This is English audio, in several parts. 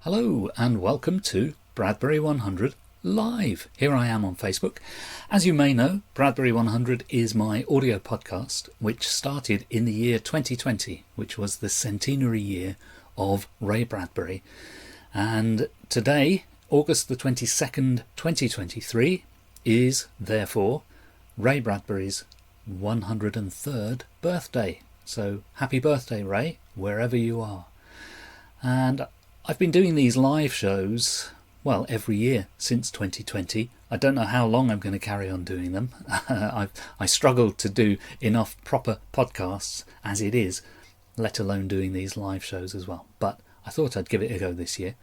Hello and welcome to Bradbury 100 Live. Here I am on Facebook. As you may know, Bradbury 100 is my audio podcast which started in the year 2020, which was the centenary year of Ray Bradbury. And today, August the 22nd, 2023, is therefore Ray Bradbury's 103rd birthday. So happy birthday, Ray, wherever you are. And I've been doing these live shows, well, every year since 2020. I don't know how long I'm going to carry on doing them. I struggle to do enough proper podcasts as it is, let alone doing these live shows as well. But I thought I'd give it a go this year.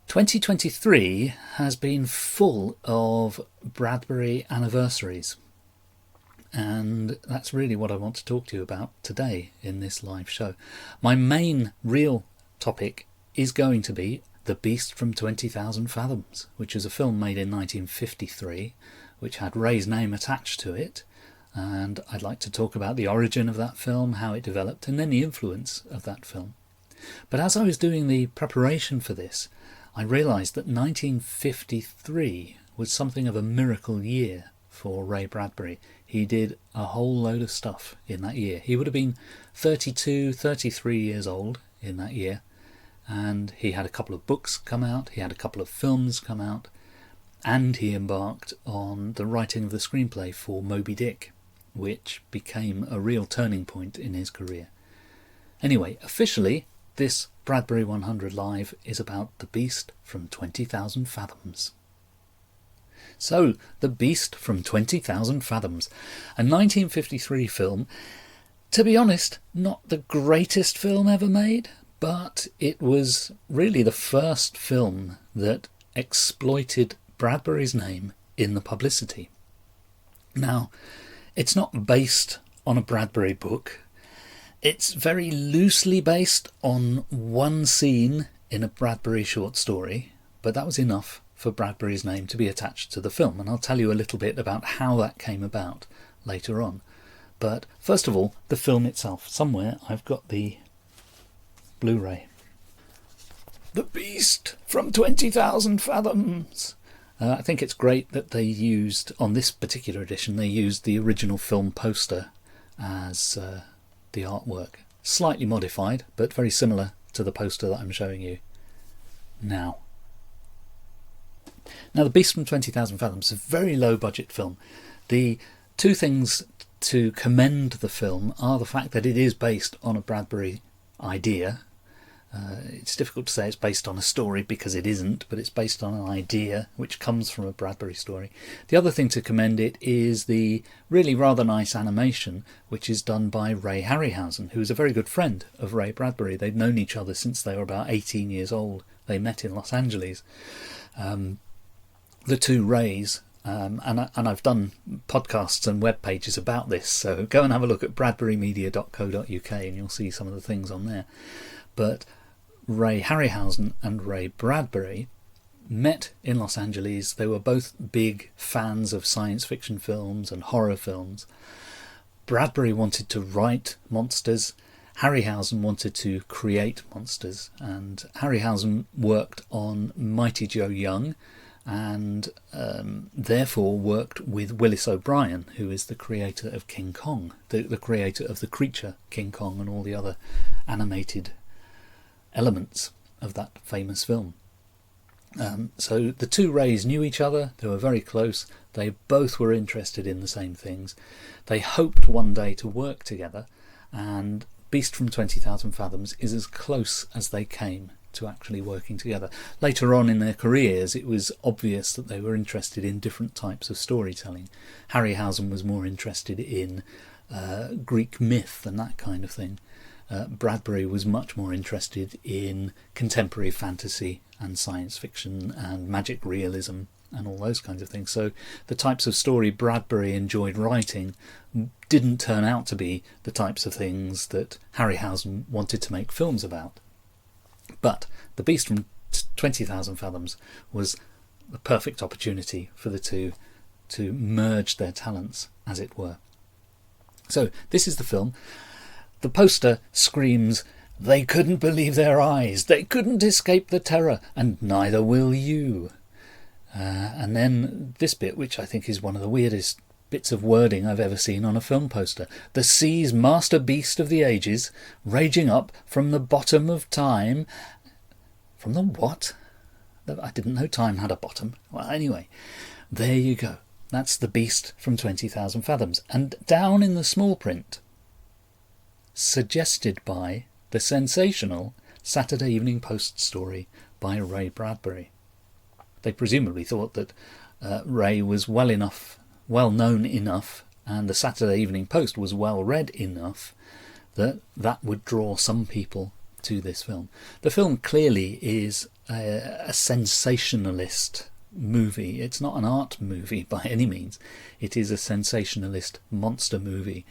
2023 has been full of Bradbury anniversaries. And that's really what I want to talk to you about today in this live show. My main real topic is going to be The Beast from 20,000 Fathoms, which is a film made in 1953, which had Ray's name attached to it. And I'd like to talk about the origin of that film, how it developed, and then the influence of that film. But as I was doing the preparation for this, I realised that 1953 was something of a miracle year for Ray Bradbury. He did a whole load of stuff in that year. He would have been 32, 33 years old in that year. And he had a couple of books come out, he had a couple of films come out, and he embarked on the writing of the screenplay for Moby Dick, which became a real turning point in his career. Anyway, officially, this Bradbury 100 Live is about The Beast from 20,000 Fathoms. So, The Beast from 20,000 Fathoms, a 1953 film. To be honest, not the greatest film ever made, but it was really the first film that exploited Bradbury's name in the publicity. Now, it's not based on a Bradbury book. It's very loosely based on one scene in a Bradbury short story, but that was enough for Bradbury's name to be attached to the film, and I'll tell you a little bit about how that came about later on. But first of all, the film itself. Somewhere I've got the Blu-ray. The Beast from 20,000 Fathoms. I think it's great that they used, on this particular edition, they used the original film poster as the artwork. Slightly modified, but very similar to the poster that I'm showing you now. Now, The Beast from 20,000 Fathoms is a very low budget film. The two things to commend the film are the fact that it is based on a Bradbury idea. It's difficult to say it's based on a story because it isn't, but it's based on an idea which comes from a Bradbury story. The other thing to commend it is the really rather nice animation which is done by Ray Harryhausen, who is a very good friend of Ray Bradbury. They'd known each other since they were about 18 years old. They met in Los Angeles. The two Rays, and I've done podcasts and web pages about this, so go and have a look at bradburymedia.co.uk and you'll see some of the things on there. But Ray Harryhausen and Ray Bradbury met in Los Angeles. They were both big fans of science fiction films and horror films. Bradbury wanted to write monsters. Harryhausen wanted to create monsters. And Harryhausen worked on Mighty Joe Young and therefore worked with Willis O'Brien, who is the creator of King Kong, the creator of the creature King Kong and all the other animated elements of that famous film. So the two Rays knew each other, they were very close, they both were interested in the same things. They hoped one day to work together, and Beast from 20,000 Fathoms is as close as they came to actually working together. Later on in their careers, it was obvious that they were interested in different types of storytelling. Harryhausen was more interested in Greek myth and that kind of thing. Bradbury was much more interested in contemporary fantasy and science fiction and magic realism and all those kinds of things. So the types of story Bradbury enjoyed writing didn't turn out to be the types of things that Harryhausen wanted to make films about. But The Beast from 20,000 Fathoms was the perfect opportunity for the two to merge their talents, as it were. So this is the film. The poster screams They couldn't believe their eyes, they couldn't escape the terror, and neither will you. And then this bit, which I think is one of the weirdest bits of wording I've ever seen on a film poster. The sea's master beast of the ages, raging up from the bottom of time. From the what? I didn't know time had a bottom. Well, anyway, there you go. That's the beast from 20,000 Fathoms. And down in the small print, suggested by the sensational Saturday Evening Post story by Ray Bradbury. They presumably thought that Ray was well known enough, and the Saturday Evening Post was well read enough that that would draw some people to this film. The film clearly is a sensationalist movie. It's not an art movie by any means. It is a sensationalist monster movie.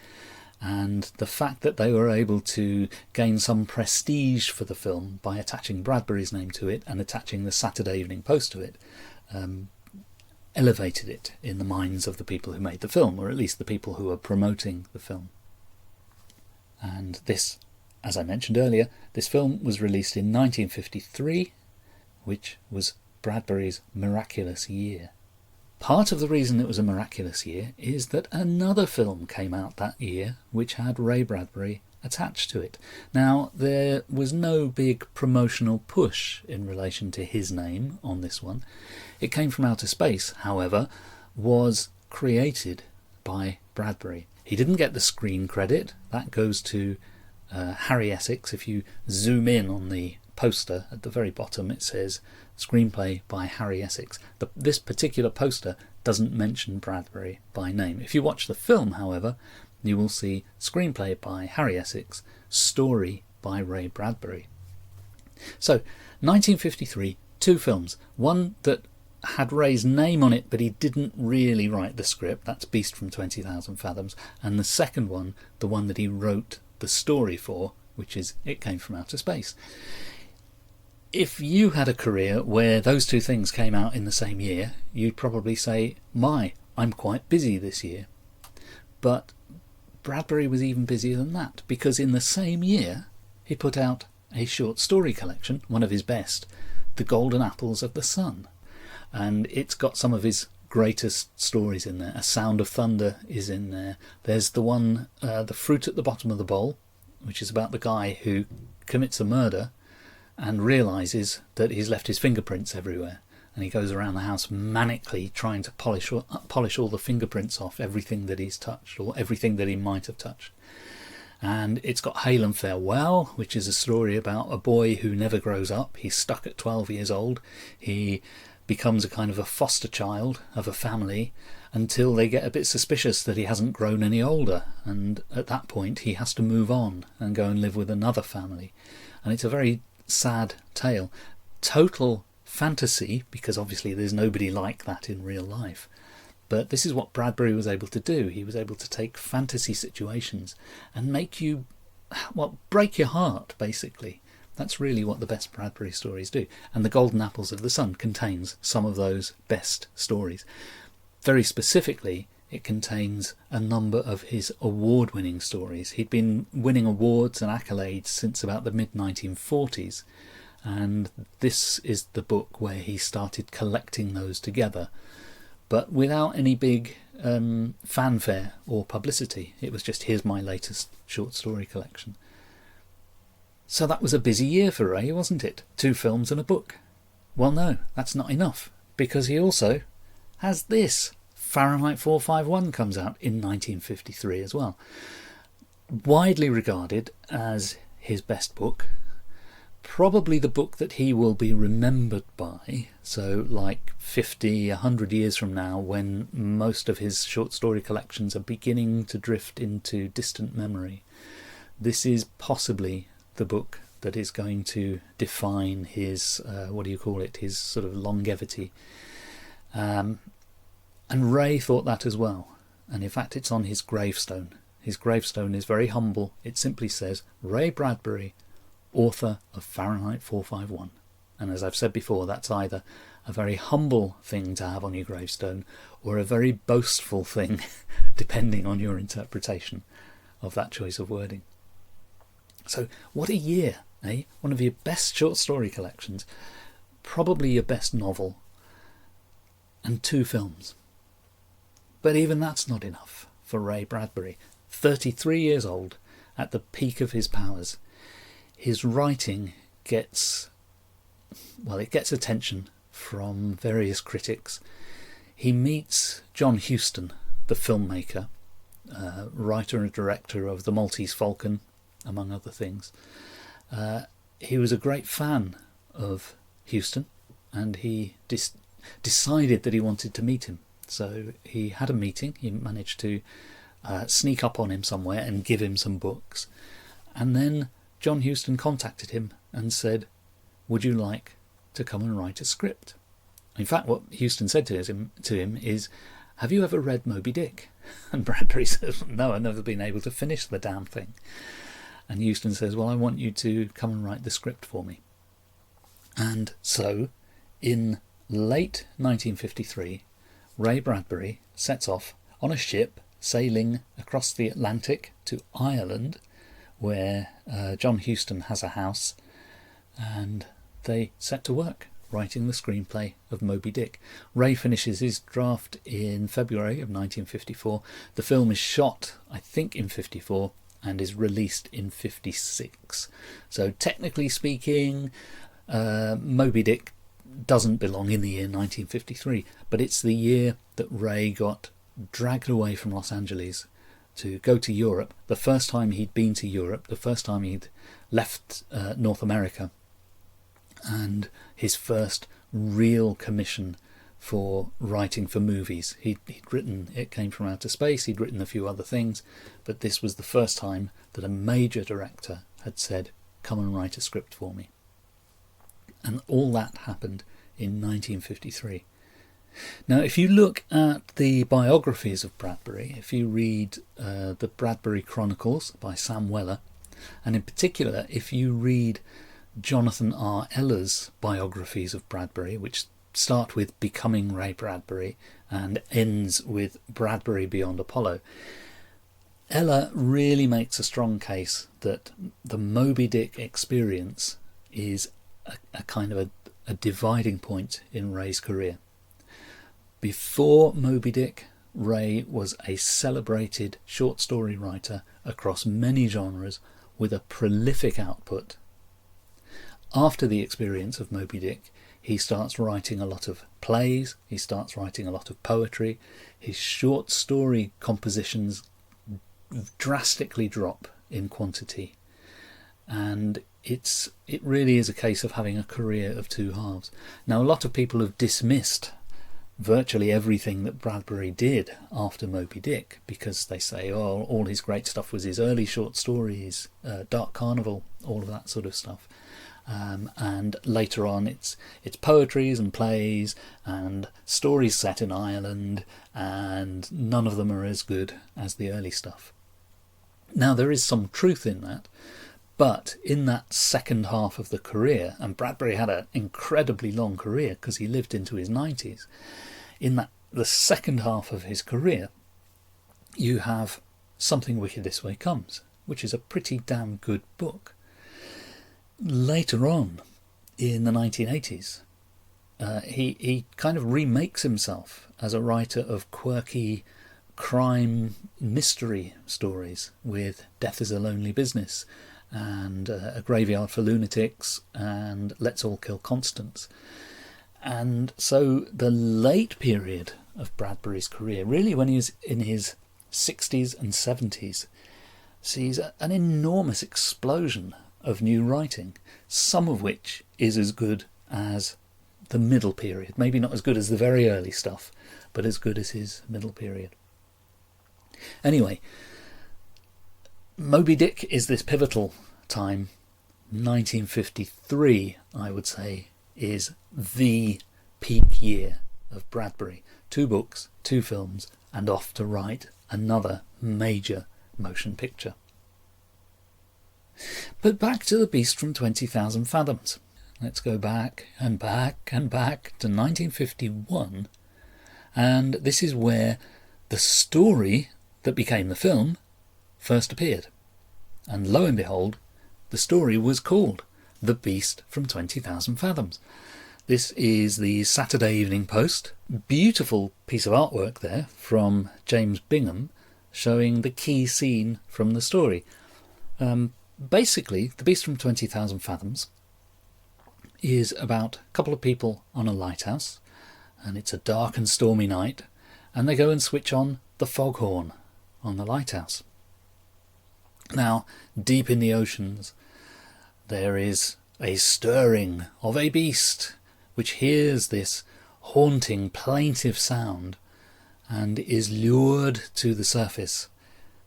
And the fact that they were able to gain some prestige for the film by attaching Bradbury's name to it and attaching the Saturday Evening Post to it elevated it in the minds of the people who made the film, or at least the people who were promoting the film. And this, as I mentioned earlier, this film was released in 1953, which was Bradbury's miraculous year. Part of the reason it was a miraculous year is that another film came out that year which had Ray Bradbury attached to it. Now, there was no big promotional push in relation to his name on this one. It Came from Outer Space, however, was created by Bradbury. He didn't get the screen credit. That goes to Harry Essex. If you zoom in on the poster at the very bottom, it says screenplay by Harry Essex. This particular poster doesn't mention Bradbury by name. If you watch the film, however, you will see screenplay by Harry Essex, story by Ray Bradbury. So, 1953, two films. One that had Ray's name on it, but he didn't really write the script. That's Beast from 20,000 Fathoms. And the second one, the one that he wrote the story for, which is It Came from Outer Space. If you had a career where those two things came out in the same year, you'd probably say, I'm quite busy this year. But Bradbury was even busier than that, because in the same year he put out a short story collection, one of his best, The Golden Apples of the Sun. And it's got some of his greatest stories in there. A Sound of Thunder is in there. There's the one, The Fruit at the Bottom of the Bowl, which is about the guy who commits a murder and realises that he's left his fingerprints everywhere, and he goes around the house manically trying to polish all the fingerprints off everything that he's touched, or everything that he might have touched. And it's got Hail and Farewell, which is a story about a boy who never grows up. He's stuck at 12 years old. He becomes a kind of a foster child of a family until they get a bit suspicious that he hasn't grown any older, and at that point he has to move on and go and live with another family. And it's a very sad tale. Total fantasy, because obviously there's nobody like that in real life. But this is what Bradbury was able to do. He was able to take fantasy situations and make you, break your heart, basically. That's really what the best Bradbury stories do. And The Golden Apples of the Sun contains some of those best stories. Very specifically, it contains a number of his award-winning stories. He'd been winning awards and accolades since about the mid-1940s, and this is the book where he started collecting those together, but without any big fanfare or publicity. It was just, here's my latest short story collection. So that was a busy year for Ray, wasn't it? 2 films and a book. Well, no, that's not enough, because he also has this. Fahrenheit 451 comes out in 1953 as well. Widely regarded as his best book, probably the book that he will be remembered by. So like 50, 100 years from now, when most of his short story collections are beginning to drift into distant memory, this is possibly the book that is going to define his, his sort of longevity. And Ray thought that as well, and in fact it's on his gravestone. His gravestone is very humble. It simply says, Ray Bradbury, author of Fahrenheit 451. And as I've said before, that's either a very humble thing to have on your gravestone or a very boastful thing, depending on your interpretation of that choice of wording. So what a year, eh? One of your best short story collections, probably your best novel, and 2 films. But even that's not enough for Ray Bradbury. 33 years old, at the peak of his powers. His writing gets attention from various critics. He meets John Huston, the filmmaker, writer and director of The Maltese Falcon, among other things. He was a great fan of Huston, and he decided that he wanted to meet him. So he had a meeting. He managed to sneak up on him somewhere and give him some books. And then John Huston contacted him and said, would you like to come and write a script? In fact, what Huston said to him is, have you ever read Moby Dick? And Bradbury says, no, I've never been able to finish the damn thing. And Huston says, well, I want you to come and write the script for me. And so, in late 1953, Ray Bradbury sets off on a ship sailing across the Atlantic to Ireland, where John Huston has a house, and they set to work writing the screenplay of Moby Dick. Ray finishes his draft in February of 1954. The film is shot, I think, in 54 and is released in 56. So technically speaking, Moby Dick doesn't belong in the year 1953, but it's the year that Ray got dragged away from Los Angeles to go to Europe. The first time he'd been to Europe, the first time he'd left North America, and his first real commission for writing for movies. He'd written It Came From Outer Space, he'd written a few other things, but this was the first time that a major director had said, come and write a script for me. And all that happened in 1953. Now, if you look at the biographies of Bradbury, if you read the Bradbury Chronicles by Sam Weller, and in particular, if you read Jonathan R. Eller's biographies of Bradbury, which start with Becoming Ray Bradbury and ends with Bradbury Beyond Apollo, Eller really makes a strong case that the Moby Dick experience is a kind of a dividing point in Ray's career. Before Moby Dick, Ray was a celebrated short story writer across many genres with a prolific output. After the experience of Moby Dick, he starts writing a lot of plays, he starts writing a lot of poetry. His short story compositions drastically drop in quantity, and it really is a case of having a career of 2 halves. Now, a lot of people have dismissed virtually everything that Bradbury did after Moby Dick, because they say, oh, all his great stuff was his early short stories, Dark Carnival, all of that sort of stuff. And later on it's poetries and plays and stories set in Ireland, and none of them are as good as the early stuff. Now, there is some truth in that, but in that second half of the career, and Bradbury had an incredibly long career because he lived into his 90s, in the second half of his career, you have Something Wicked This Way Comes, which is a pretty damn good book. Later on, in the 1980s, he kind of remakes himself as a writer of quirky crime mystery stories with Death is a Lonely Business and A Graveyard for Lunatics and Let's All Kill Constance. And so the late period of Bradbury's career, really when he was in his 60s and 70s, sees an enormous explosion of new writing, some of which is as good as the middle period. Maybe not as good as the very early stuff, but as good as his middle period. Anyway, Moby Dick is this pivotal time. 1953, I would say, is the peak year of Bradbury. 2 books, 2 films, and off to write another major motion picture. But back to The Beast from 20,000 Fathoms. Let's go back and back and back to 1951, and this is where the story that became the film first appeared. And lo and behold, the story was called The Beast from 20,000 Fathoms. This is the Saturday Evening Post. Beautiful piece of artwork there from James Bingham, showing the key scene from the story. Basically, The Beast from 20,000 Fathoms is about a couple of people on a lighthouse, and it's a dark and stormy night, and they go and switch on the foghorn on the lighthouse. Now, deep in the oceans, there is a stirring of a beast which hears this haunting, plaintive sound and is lured to the surface,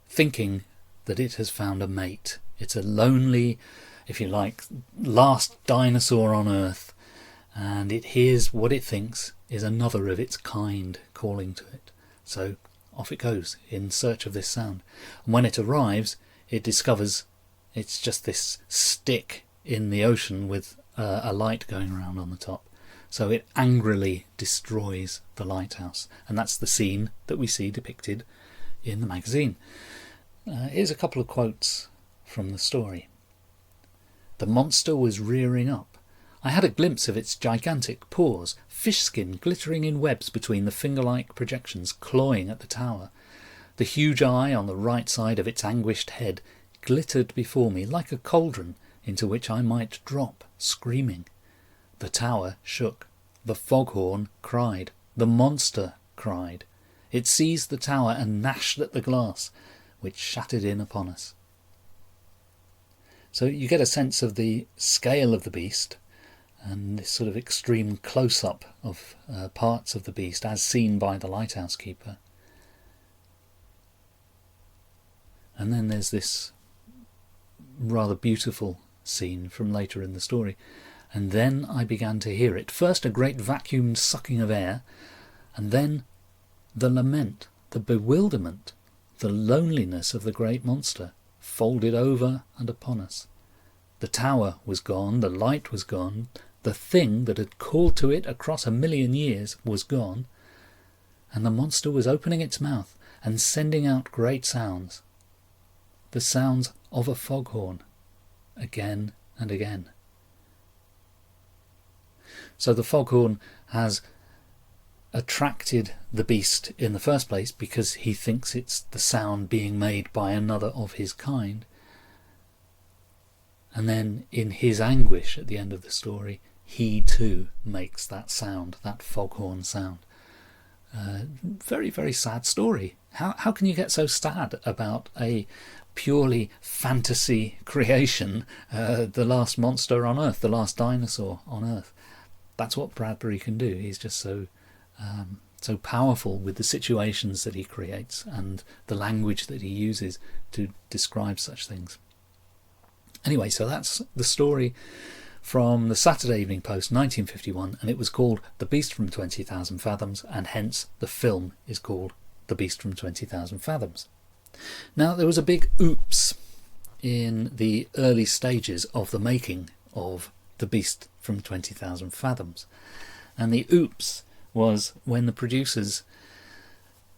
thinking that it has found a mate. It's a lonely, if you like, last dinosaur on Earth, and it hears what it thinks is another of its kind calling to it. So off it goes in search of this sound. And when it arrives, it discovers it's just this stick in the ocean with a light going around on the top. So it angrily destroys the lighthouse. And that's the scene that we see depicted in the magazine. Here's a couple of quotes from the story. The monster was rearing up. I had a glimpse of its gigantic paws, fish skin glittering in webs between the finger-like projections clawing at the tower. The huge eye on the right side of its anguished head glittered before me like a cauldron into which I might drop, screaming. The tower shook. The foghorn cried. The monster cried. It seized the tower and gnashed at the glass, which shattered in upon us. So you get a sense of the scale of the beast and this sort of extreme close-up of parts of the beast as seen by the lighthouse keeper. And then there's this rather beautiful scene from later in the story. And then I began to hear it. First a great vacuumed sucking of air, and then the lament, the bewilderment, the loneliness of the great monster folded over and upon us. The tower was gone, the light was gone, the thing that had called to it across 1,000,000 years was gone, and the monster was opening its mouth and sending out great sounds. The sounds of a foghorn, again and again. So the foghorn has attracted the beast in the first place because he thinks it's the sound being made by another of his kind. And then in his anguish at the end of the story, he too makes that sound, that foghorn sound. Very, very sad story. How can you get so sad about a purely fantasy creation, the last monster on Earth, the last dinosaur on Earth? That's what Bradbury can do. He's just so powerful with the situations that he creates and the language that he uses to describe such things. Anyway, so that's the story from the Saturday Evening Post, 1951, and it was called The Beast from 20,000 Fathoms, and hence the film is called The Beast from 20,000 Fathoms. Now, there was a big oops in the early stages of the making of The Beast from 20,000 Fathoms, and the oops was when the producers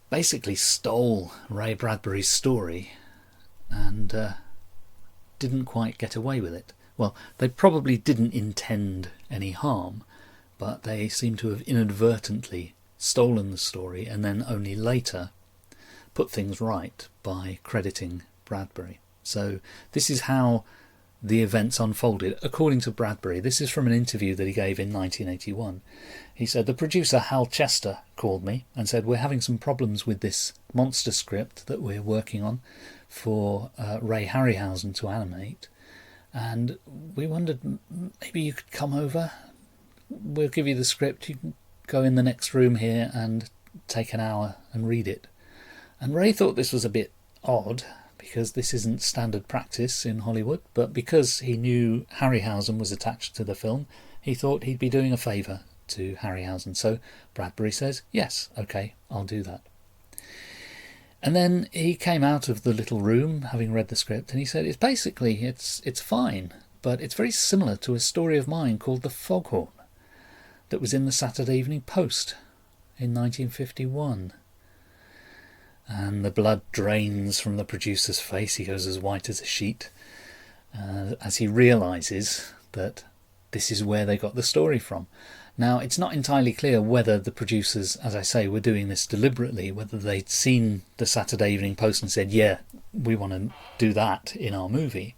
basically stole Ray Bradbury's story and didn't quite get away with it. Well, they probably didn't intend any harm, but they seem to have inadvertently stolen the story and then only later put things right by crediting Bradbury. So this is how the events unfolded, according to Bradbury. This is from an interview that he gave in 1981. He said, "The producer Hal Chester called me and said, we're having some problems with this monster script that we're working on for Ray Harryhausen to animate, and we wondered maybe you could come over. We'll give you the script. You can go in the next room here and take an hour and read it." And Ray thought this was a bit odd, because this isn't standard practice in Hollywood, but because he knew Harryhausen was attached to the film, he thought he'd be doing a favour to Harryhausen. So Bradbury says, yes, okay, I'll do that. And then he came out of the little room, having read the script, and he said, it's fine, but it's very similar to a story of mine called The Foghorn that was in the Saturday Evening Post in 1951. And the blood drains from the producer's face. He goes as white as a sheet. as he realises that this is where they got the story from. Now, it's not entirely clear whether the producers, as I say, were doing this deliberately, whether they'd seen the Saturday Evening Post and said, yeah, we want to do that in our movie,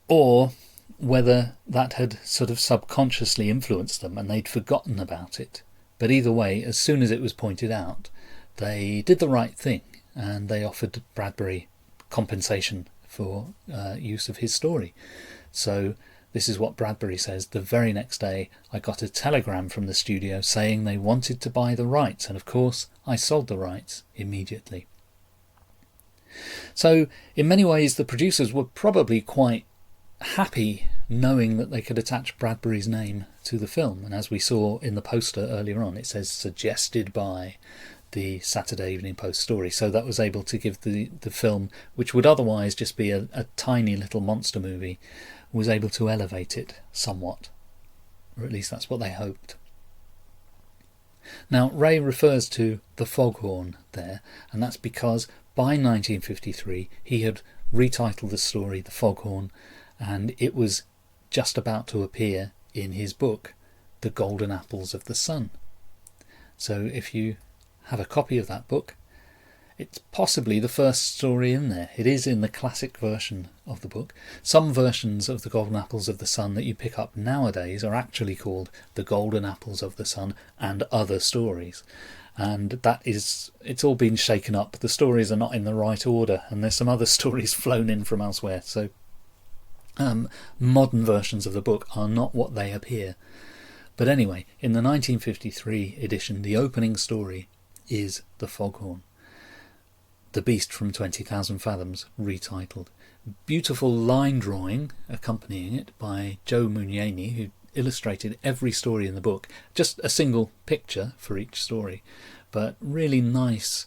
or whether that had sort of subconsciously influenced them and they'd forgotten about it. But either way, as soon as it was pointed out, they did the right thing and they offered Bradbury compensation for use of his story. So this is what Bradbury says: the very next day I got a telegram from the studio saying they wanted to buy the rights, and of course I sold the rights immediately. So in many ways the producers were probably quite happy knowing that they could attach Bradbury's name to the film, and as we saw in the poster earlier on, it says suggested by the Saturday Evening Post story, so that was able to give the film, which would otherwise just be a tiny little monster movie, was able to elevate it somewhat, or at least that's what they hoped. Now, Ray refers to the foghorn there, and that's because by 1953 he had retitled the story The Foghorn, and it was just about to appear in his book The Golden Apples of the Sun. So if you have a copy of that book, it's possibly the first story in there. It is in the classic version of the book. Some versions of The Golden Apples of the Sun that you pick up nowadays are actually called The Golden Apples of the Sun and Other Stories. And that is, it's all been shaken up. The stories are not in the right order, and there's some other stories flown in from elsewhere. So modern versions of the book are not what they appear. But anyway, in the 1953 edition, the opening story is The Foghorn, The Beast from 20,000 Fathoms, retitled. Beautiful line drawing accompanying it by Joe Mugnini, who illustrated every story in the book, just a single picture for each story, but really nice,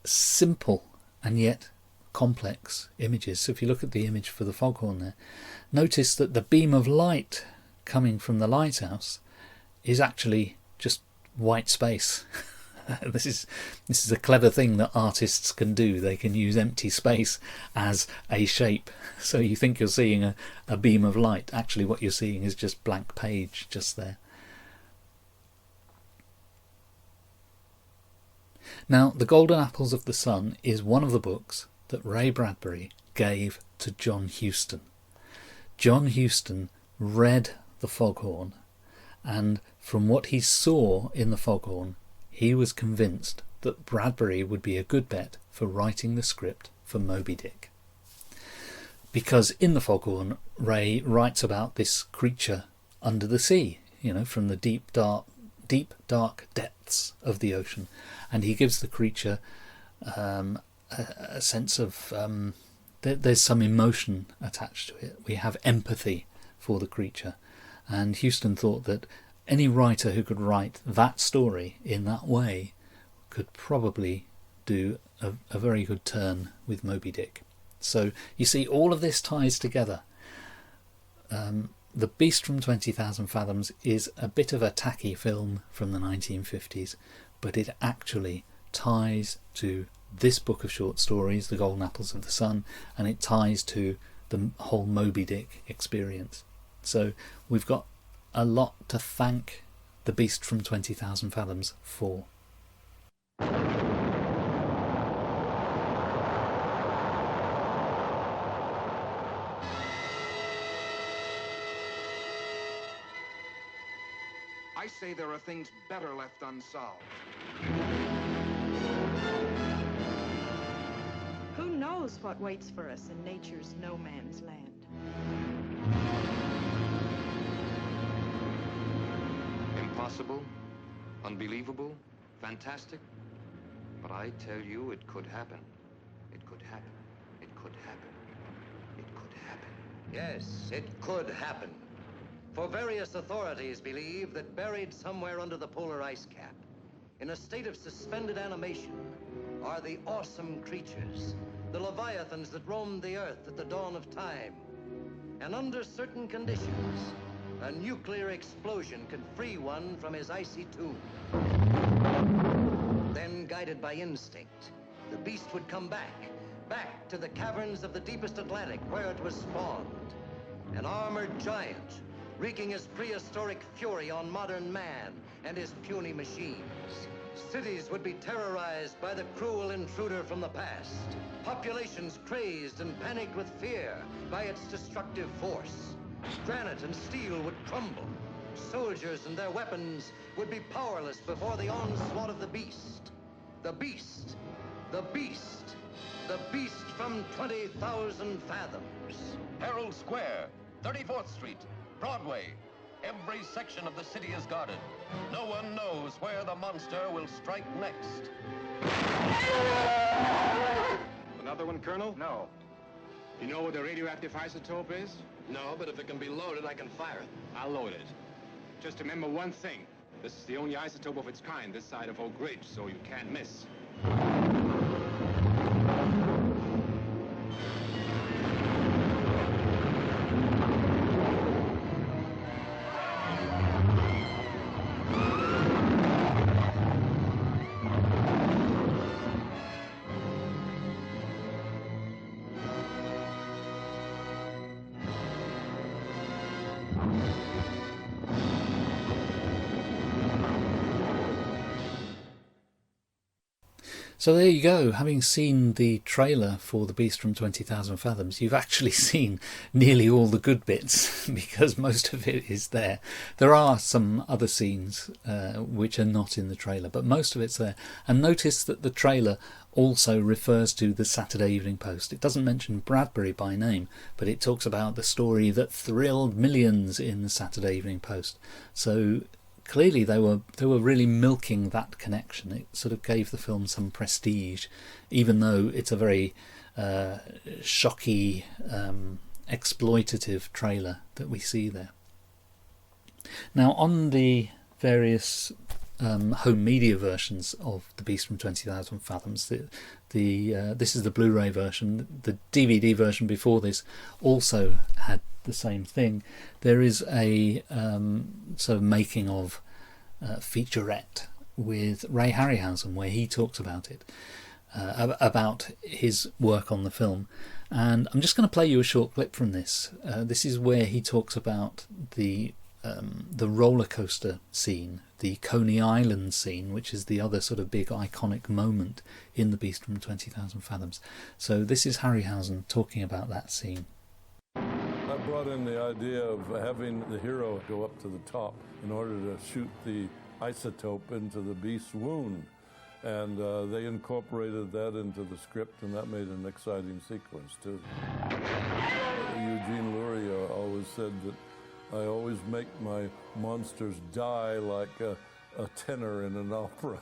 simple and yet complex images. So if you look at the image for the foghorn there, notice that the beam of light coming from the lighthouse is actually just white space. This is a clever thing that artists can do. They can use empty space as a shape. So you think you're seeing a beam of light. Actually what you're seeing is just blank page just there. Now, The Golden Apples of the Sun is one of the books that Ray Bradbury gave to John Huston. John Huston read The Foghorn, and from what he saw in The Foghorn, he was convinced that Bradbury would be a good bet for writing the script for Moby Dick. Because in The Foghorn, Ray writes about this creature under the sea, from the deep, dark depths of the ocean. And he gives the creature a sense of... there's some emotion attached to it. We have empathy for the creature. And Huston thought that any writer who could write that story in that way could probably do a very good turn with Moby Dick. So you see, all of this ties together. The Beast from 20,000 Fathoms is a bit of a tacky film from the 1950s, but it actually ties to this book of short stories, The Golden Apples of the Sun, and it ties to the whole Moby Dick experience. So we've got a lot to thank The Beast from 20,000 Fathoms for. I say there are things better left unsolved. Who knows what waits for us in nature's no man's land? Impossible, unbelievable, fantastic. But I tell you, it could happen. It could happen. It could happen. It could happen. Yes, it could happen. For various authorities believe that buried somewhere under the polar ice cap, in a state of suspended animation, are the awesome creatures, the leviathans that roamed the earth at the dawn of time. And under certain conditions, a nuclear explosion could free one from his icy tomb. Then, guided by instinct, the beast would come back, back to the caverns of the deepest Atlantic where it was spawned. An armored giant, wreaking his prehistoric fury on modern man and his puny machines. Cities would be terrorized by the cruel intruder from the past. Populations crazed and panicked with fear by its destructive force. Granite and steel would crumble. Soldiers and their weapons would be powerless before the onslaught of the beast. The beast. The beast. The beast from 20,000 fathoms. Herald Square, 34th Street, Broadway. Every section of the city is guarded. No one knows where the monster will strike next. Another one, Colonel? No. You know what the radioactive isotope is? No, but if it can be loaded, I can fire it. I'll load it. Just remember one thing. This is the only isotope of its kind this side of Oak Ridge, so you can't miss. So there you go. Having seen the trailer for The Beast from 20,000 Fathoms, you've actually seen nearly all the good bits because most of it is there. There are some other scenes which are not in the trailer, but most of it's there. And notice that the trailer also refers to the Saturday Evening Post. It doesn't mention Bradbury by name, but it talks about the story that thrilled millions in the Saturday Evening Post. So clearly they were really milking that connection. It sort of gave the film some prestige, even though it's a very shocky, exploitative trailer that we see there. Now, on the various home media versions of The Beast from 20,000 Fathoms, this is the Blu-ray version. The DVD version before this also had the same thing. There is a sort of making of featurette with Ray Harryhausen where he talks about it, about his work on the film, and I'm just going to play you a short clip from this. This is where he talks about the roller coaster scene, the Coney Island scene, which is the other sort of big iconic moment in The Beast from 20,000 Fathoms. So this is Harryhausen talking about that scene. I brought in the idea of having the hero go up to the top in order to shoot the isotope into the beast's wound. And they incorporated that into the script, and that made an exciting sequence, too. Eugene Luria always said that I always make my monsters die like a tenor in an opera.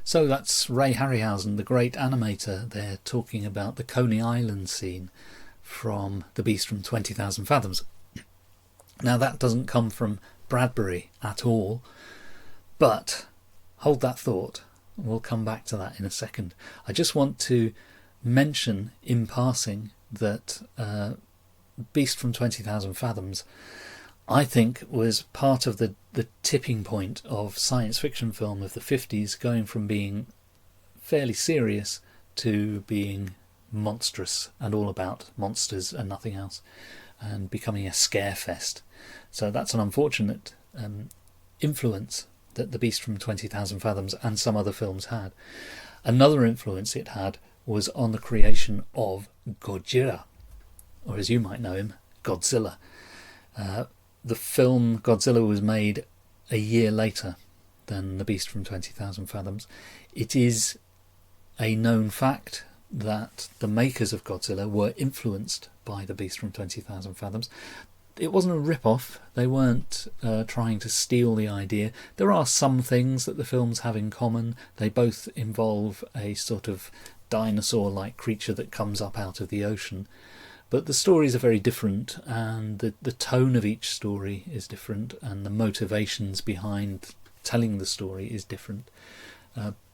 So that's Ray Harryhausen, the great animator there, talking about the Coney Island scene from The Beast from 20,000 Fathoms. Now that doesn't come from Bradbury at all, but hold that thought. We'll come back to that in a second. I just want to mention in passing that Beast from 20,000 Fathoms, I think, was part of the tipping point of science fiction film of the 50s, going from being fairly serious to being monstrous and all about monsters and nothing else, and becoming a scare fest. So that's an unfortunate influence that The Beast from 20,000 Fathoms and some other films had. Another influence it had was on the creation of Gojira, or as you might know him, Godzilla. The film Godzilla was made a year later than The Beast from 20,000 Fathoms. It is a known fact that the makers of Godzilla were influenced by The Beast from 20,000 Fathoms. It wasn't a rip-off. They weren't trying to steal the idea. There are some things that the films have in common. They both involve a sort of dinosaur-like creature that comes up out of the ocean. But the stories are very different, and the tone of each story is different, and the motivations behind telling the story is different.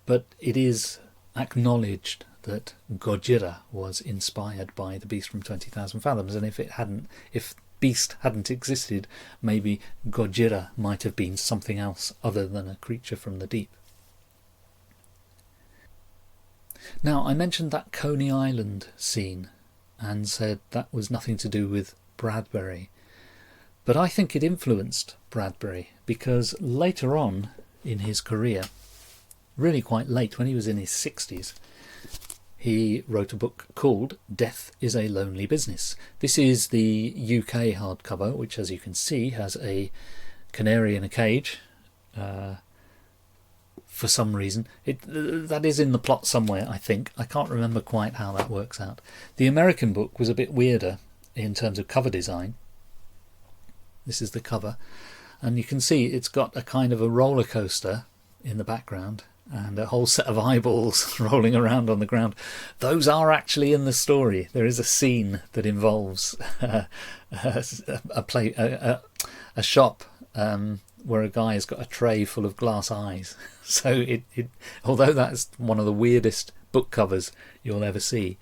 But it is acknowledged that Gojira was inspired by The Beast from 20,000 Fathoms, and if beast hadn't existed, maybe Gojira might have been something else other than a creature from the deep. Now, I mentioned that Coney Island scene and said that was nothing to do with Bradbury. But I think it influenced Bradbury, because later on in his career, really quite late, when he was in his 60s, he wrote a book called Death is a Lonely Business. This is the UK hardcover, which, as you can see, has a canary in a cage. For some reason, that is in the plot somewhere, I think. I can't remember quite how that works out. The American book was a bit weirder in terms of cover design. This is the cover, and you can see it's got a kind of a roller coaster in the background and a whole set of eyeballs rolling around on the ground. Those are actually in the story. There is a scene that involves a shop where a guy has got a tray full of glass eyes. So although that's one of the weirdest book covers you'll ever see,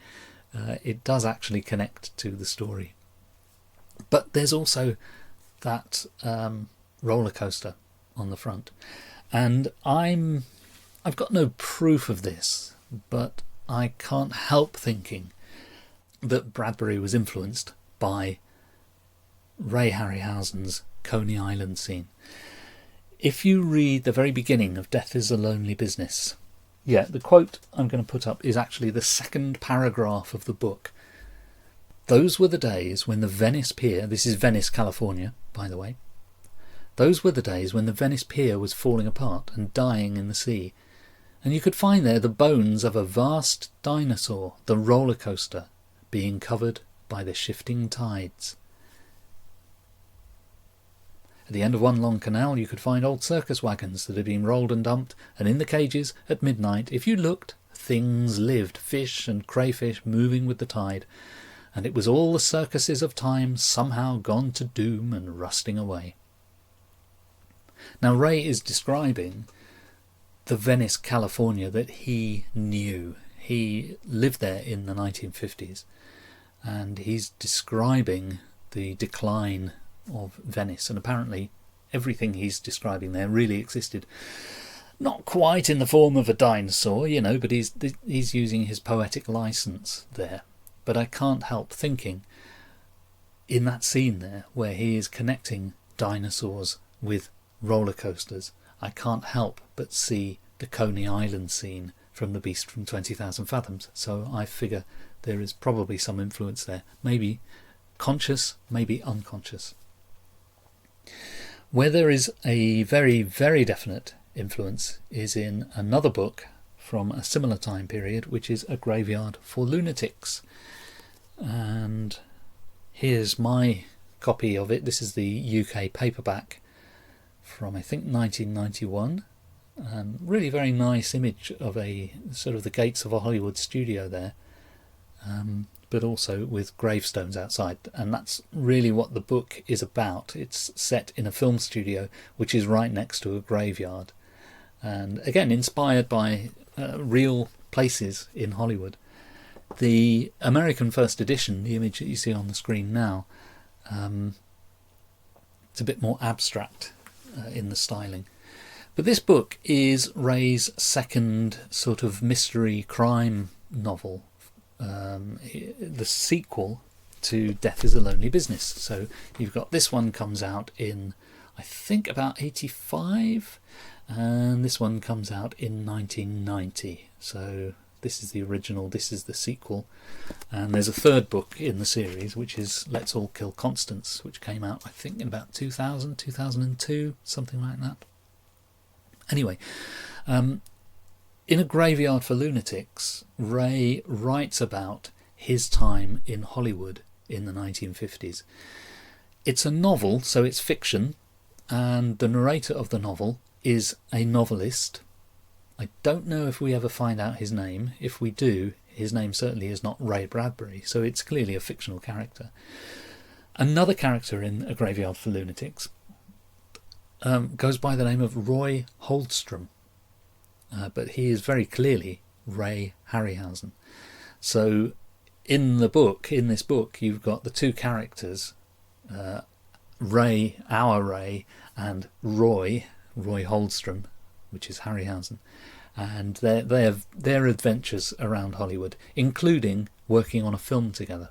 it does actually connect to the story. But there's also that roller coaster on the front, and I've got no proof of this, but I can't help thinking that Bradbury was influenced by Ray Harryhausen's Coney Island scene. If you read the very beginning of Death is a Lonely Business, the quote I'm going to put up is actually the second paragraph of the book. Those were the days when the Venice Pier, this is Venice, California, by the way, those were the days when the Venice Pier was falling apart and dying in the sea, and you could find there the bones of a vast dinosaur, the roller coaster, being covered by the shifting tides. At the end of one long canal you could find old circus wagons that had been rolled and dumped, and in the cages at midnight, if you looked, things lived, fish and crayfish moving with the tide, and it was all the circuses of time somehow gone to doom and rusting away. Now Ray is describing the Venice, California that he knew. He lived there in the 1950s, and he's describing the decline of Venice, and apparently everything he's describing there really existed. Not quite in the form of a dinosaur, but he's using his poetic license there. But I can't help thinking, in that scene there, where he is connecting dinosaurs with roller coasters, I can't help but see the Coney Island scene from The Beast from 20,000 Fathoms. So I figure there is probably some influence there. Maybe conscious, maybe unconscious. Where there is a very, very definite influence is in another book from a similar time period, which is A Graveyard for Lunatics. And here's my copy of it. This is the UK paperback from, I think, 1991. Really very nice image of a sort of the gates of a Hollywood studio there, but also with gravestones outside, and that's really what the book is about. It's set in a film studio which is right next to a graveyard, and again inspired by real places in Hollywood. The American first edition, the image that you see on the screen now, it's a bit more abstract in the styling. But this book is Ray's second sort of mystery crime novel, the sequel to Death is a Lonely Business. So you've got this one comes out in, I think, about 85, and this one comes out in 1990. So this is the original, this is the sequel, and there's a third book in the series, which is Let's All Kill Constance, which came out, I think, in about 2000, 2002, something like that. Anyway, in A Graveyard for Lunatics, Ray writes about his time in Hollywood in the 1950s. It's a novel, so it's fiction, and the narrator of the novel is a novelist. I don't know if we ever find out his name. If we do, his name certainly is not Ray Bradbury, so it's clearly a fictional character. Another character in A Graveyard for Lunatics goes by the name of Roy Holdstrom, but he is very clearly Ray Harryhausen. So in this book, you've got the two characters Ray, our Ray, and Roy Holdstrom, which is Harryhausen, and their adventures around Hollywood, including working on a film together.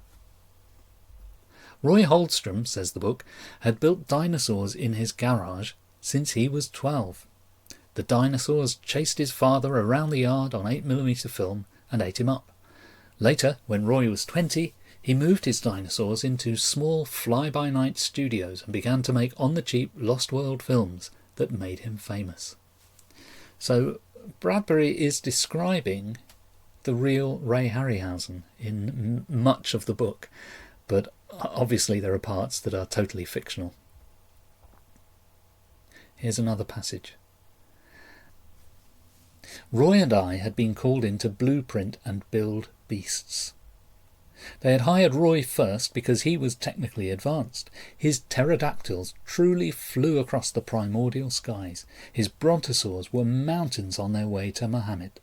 Roy Holdstrom, says the book, had built dinosaurs in his garage since he was 12. The dinosaurs chased his father around the yard on 8mm film and ate him up. Later, when Roy was 20, he moved his dinosaurs into small fly-by-night studios and began to make on-the-cheap Lost World films that made him famous. So Bradbury is describing the real Ray Harryhausen in much of the book, but obviously there are parts that are totally fictional. Here's another passage. Roy and I had been called in to blueprint and build beasts. They had hired Roy first because he was technically advanced. His pterodactyls truly flew across the primordial skies. His brontosaurs were mountains on their way to Mohammed.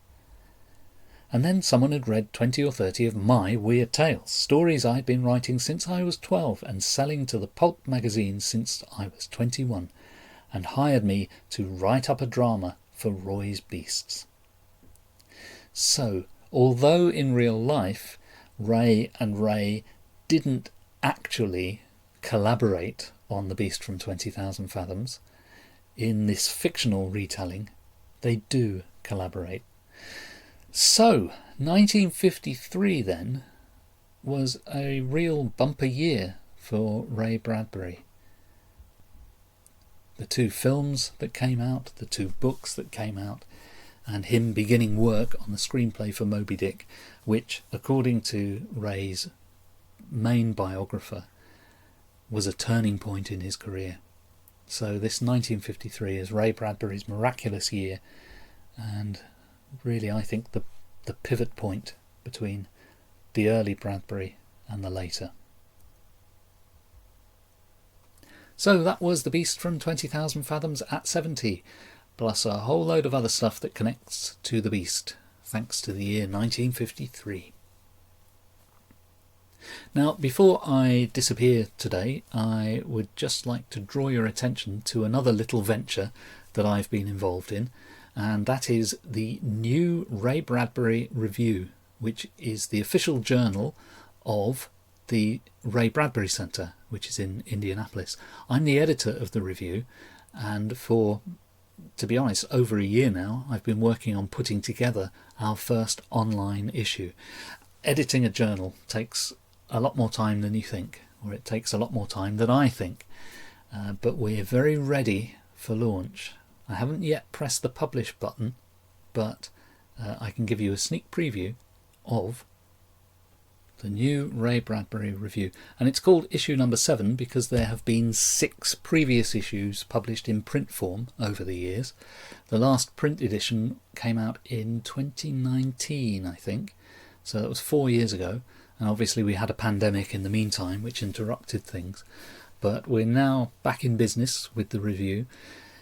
And then someone had read 20 or 30 of my weird tales, stories I'd been writing since I was 12 and selling to the pulp magazines since I was 21, and hired me to write up a drama for Roy's beasts. So, although in real life Ray and Ray didn't actually collaborate on The Beast from 20,000 Fathoms, in this fictional retelling they do collaborate. So, 1953 then was a real bumper year for Ray Bradbury. The 2 films that came out, the 2 books that came out, and him beginning work on the screenplay for Moby Dick, which, according to Ray's main biographer, was a turning point in his career. So this 1953 is Ray Bradbury's miraculous year, and really I think the pivot point between the early Bradbury and the later. So that was The Beast from 20,000 Fathoms at 70, plus a whole load of other stuff that connects to The Beast, thanks to the year 1953. Now, before I disappear today, I would just like to draw your attention to another little venture that I've been involved in, and that is the new Ray Bradbury Review, which is the official journal of the Ray Bradbury Centre, which is in Indianapolis. I'm the editor of the review, and for, to be honest, over a year now, I've been working on putting together our first online issue. Editing a journal takes a lot more time than you think, or it takes a lot more time than I think, but we're very ready for launch. I haven't yet pressed the publish button, but I can give you a sneak preview of the new Ray Bradbury Review, and it's called issue number 7 because there have been 6 previous issues published in print form over the years. The last print edition came out in 2019, I think, so that was 4 years ago, and obviously we had a pandemic in the meantime which interrupted things, but we're now back in business with the review.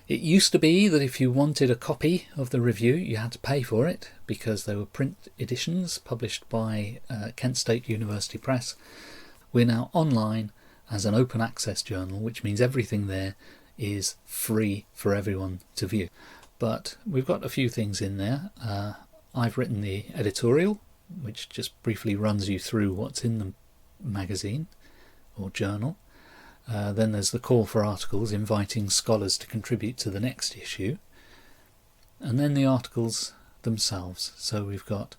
It used to be that if you wanted a copy of the review you had to pay for it, because they were print editions published by Kent State University Press. We're now online as an open access journal, which means everything there is free for everyone to view. But we've got a few things in there. I've written the editorial, which just briefly runs you through what's in the magazine or journal. Then there's the call for articles inviting scholars to contribute to the next issue, and then the articles themselves. So we've got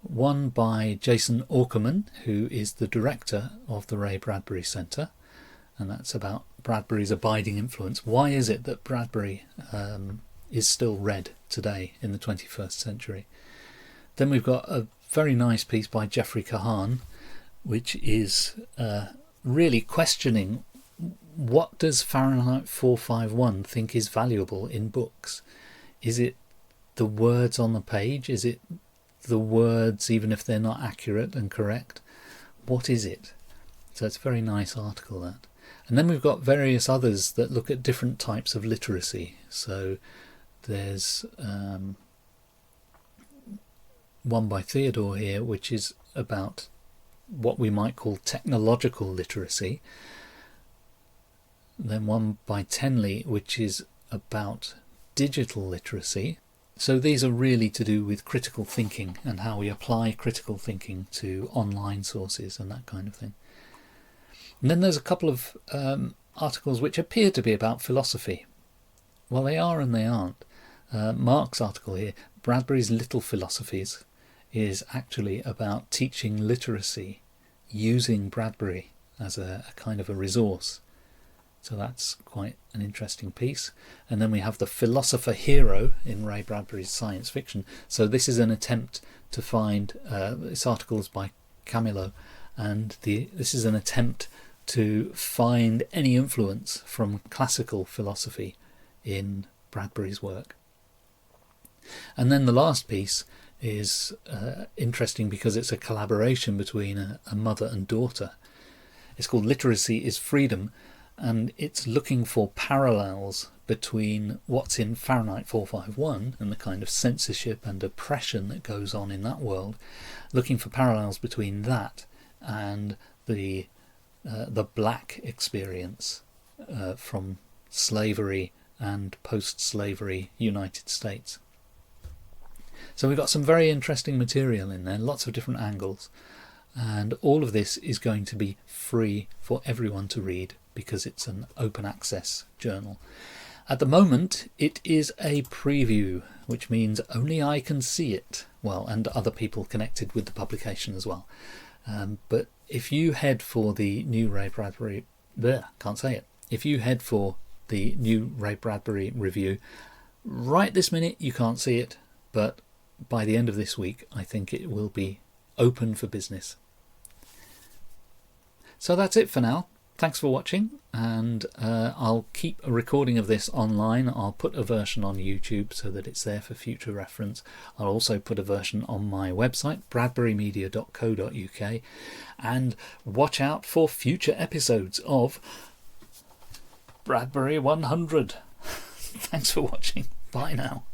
one by Jason Aukerman, who is the director of the Ray Bradbury Centre, and that's about Bradbury's abiding influence. Why is it that Bradbury is still read today in the 21st century? Then we've got a very nice piece by Jeffrey Kahan, which is really questioning what does Fahrenheit 451 think is valuable in books. Is it the words on the page? Is it the words even if they're not accurate and correct? What is it? So it's a very nice article, that. And then we've got various others that look at different types of literacy. So there's one by Theodore here, which is about what we might call technological literacy. then one by Tenley, which is about digital literacy. So these are really to do with critical thinking and how we apply critical thinking to online sources and that kind of thing. And then there's a couple of articles which appear to be about philosophy. Well, they are and they aren't. Mark's article here, Bradbury's Little Philosophies, is actually about teaching literacy using Bradbury as a kind of a resource. So that's quite an interesting piece. And then we have the philosopher hero in Ray Bradbury's science fiction. So this is an attempt to find, this article is by Camillo, and this is an attempt to find any influence from classical philosophy in Bradbury's work. And then the last piece is interesting because it's a collaboration between a mother and daughter. It's called Literacy is Freedom, and it's looking for parallels between what's in Fahrenheit 451 and the kind of censorship and oppression that goes on in that world, looking for parallels between that and the black experience from slavery and post-slavery United States. So we've got some very interesting material in there, lots of different angles, and all of this is going to be free for everyone to read because it's an open access journal. At the moment it is a preview, which means only I can see it, well, and other people connected with the publication as well. But if you head for the new Ray Bradbury, if you head for the new Ray Bradbury review, right this minute you can't see it, but by the end of this week I think it will be open for business. So that's it for now. Thanks for watching, and I'll keep a recording of this online. I'll put a version on YouTube so that it's there for future reference. I'll also put a version on my website, bradburymedia.co.uk, and watch out for future episodes of Bradbury 100. Thanks for watching. Bye now.